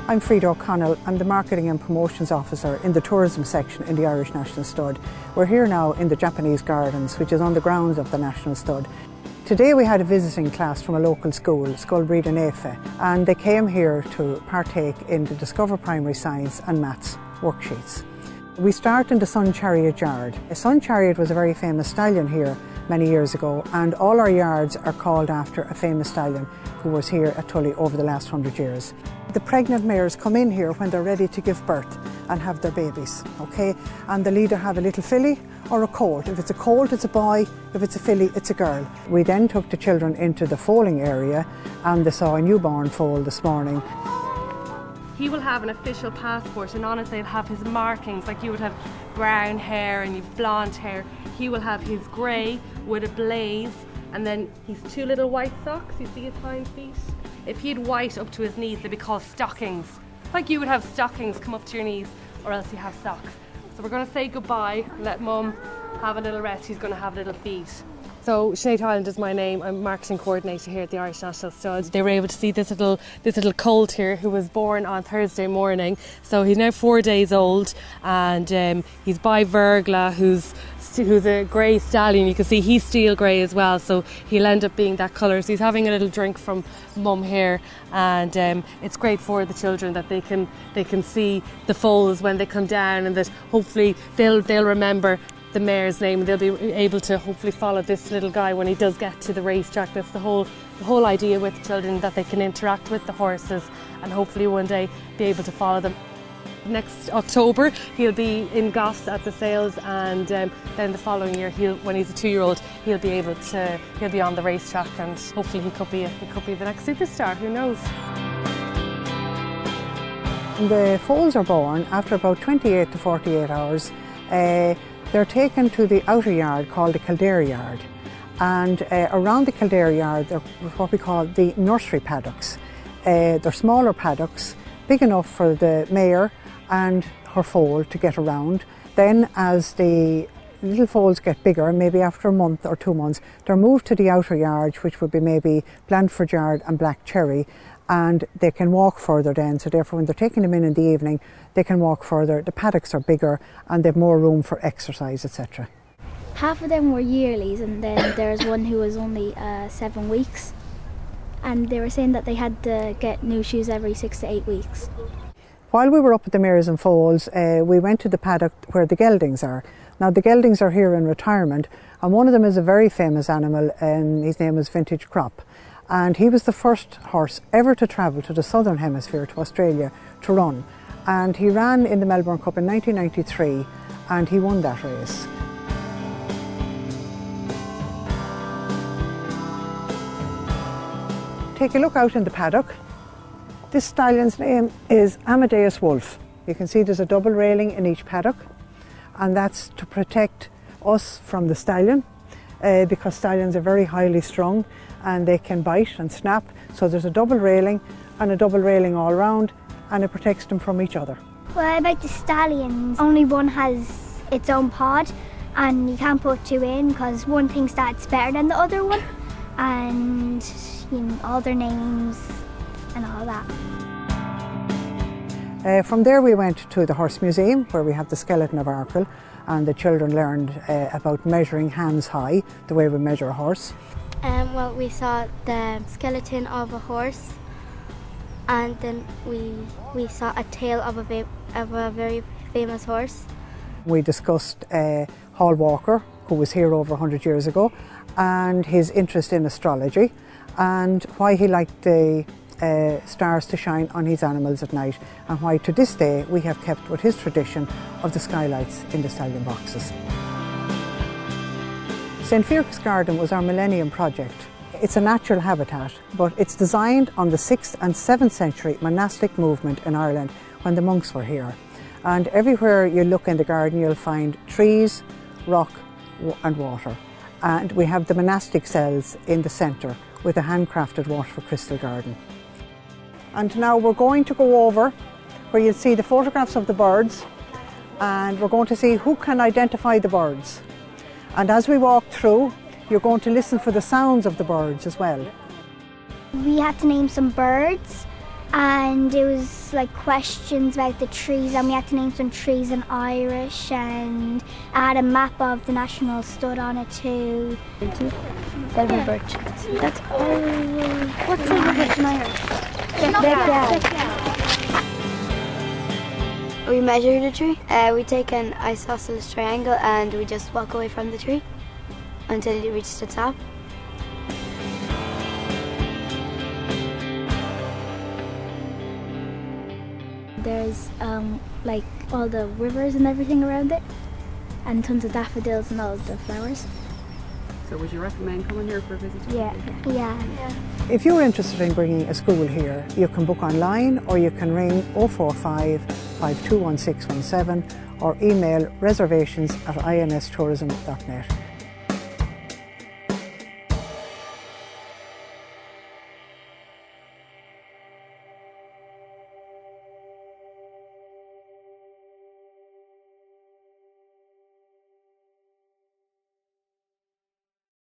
I'm Frida O'Connell. I'm the Marketing and Promotions Officer in the Tourism section in the Irish National Stud. We're here now in the Japanese Gardens, which is on the grounds of the National Stud. Today we had a visiting class from a local school, Scoil Bride Naofa, and they came here to partake in the Discover Primary Science and Maths worksheets. We start in the Sun Chariot yard. A Sun Chariot was a very famous stallion here many years ago, and all our yards are called after a famous stallion who was here at Tully over the last 100 years. The pregnant mares come in here when they're ready to give birth and have their babies, okay? And they'll either have a little filly or a colt. If it's a colt, it's a boy. If it's a filly, it's a girl. We then took the children into the foaling area and they saw a newborn foal this morning. He will have an official passport, and on it they'll have his markings, like you would have brown hair and you've blonde hair. He will have his grey with a blaze, and then he's two little white socks. You see his hind feet? If he had white up to his knees, they'd be called stockings. Like you would have stockings come up to your knees, or else you have socks. So we're going to say goodbye, let Mum have a little rest. He's going to have little feet. So Sinead Hyland is my name. I'm marketing coordinator here at the Irish National Stud. They were able to see this little colt here who was born on Thursday morning. So he's now 4 days old, and he's by Vergla, who's a grey stallion. You can see he's steel grey as well, so he'll end up being that colour. So he's having a little drink from Mum here, and it's great for the children that they can see the foals when they come down, and that hopefully they'll remember the mare's name, and they'll be able to hopefully follow this little guy when he does get to the racetrack. That's the whole idea with the children, that they can interact with the horses and hopefully one day be able to follow them. Next October he'll be in Goss at the sales, and then the following year, when he's a 2-year-old, he'll be on the racetrack, and hopefully he could be the next superstar. Who knows? The foals are born after about 28 to 48 hours. They're taken to the outer yard called the Kildare yard, and around the Kildare yard they're what we call the nursery paddocks. They're smaller paddocks, big enough for the mare and her foal to get around. Then as the little foals get bigger, maybe after a month or 2 months, they're moved to the outer yard, which would be maybe Blandford yard and Black Cherry, and they can walk further then. So therefore when they're taking them in the evening, they can walk further. The paddocks are bigger and they've more room for exercise, etc. Half of them were yearlies, and then there's one who was only 7 weeks, and they were saying that they had to get new shoes every 6 to 8 weeks. While we were up at the mares and foals, we went to the paddock where the geldings are. Now the geldings are here in retirement, and one of them is a very famous animal, and his name is Vintage Crop. And he was the first horse ever to travel to the southern hemisphere, to Australia, to run. And he ran in the Melbourne Cup in 1993, and he won that race. Take a look out in the paddock. This stallion's name is Amadeus Wolf. You can see there's a double railing in each paddock, and that's to protect us from the stallion, because stallions are very highly strung and they can bite and snap. So there's a double railing and a double railing all round, and it protects them from each other. Well, about the stallions, only one has its own pod, and you can't put two in because one thinks that it's better than the other one, and all their names and all that. From there we went to the Horse Museum, where we have the skeleton of Arkle, and the children learned about measuring hands high, the way we measure a horse. Well, we saw the skeleton of a horse, and then we saw a tail of a very famous horse. We discussed Hall Walker, who was here over 100 years ago, and his interest in astrology, and why he liked the stars to shine on his animals at night, and why to this day we have kept with his tradition of the skylights in the stallion boxes. St. Feargus Garden was our Millennium project. It's a natural habitat, but it's designed on the 6th and 7th century monastic movement in Ireland when the monks were here. And everywhere you look in the garden you'll find trees, rock and water. And we have the monastic cells in the centre with a handcrafted Waterford crystal garden. And now we're going to go over where you'll see the photographs of the birds, and we're going to see who can identify the birds. And as we walk through, you're going to listen for the sounds of the birds as well. We had to name some birds, and it was like questions about the trees, and we had to name some trees in Irish, and I had a map of the National Stud on it too. Silver birch. That's all. What's silver birch in Irish? We measure the tree. We take an isosceles triangle and we just walk away from the tree until you reach the top. There's like all the rivers and everything around it, and tons of daffodils and all the flowers. So would you recommend coming here for a visit? Yeah. If you're interested in bringing a school here, you can book online or you can ring 045 521617 or email reservations@instourism.net.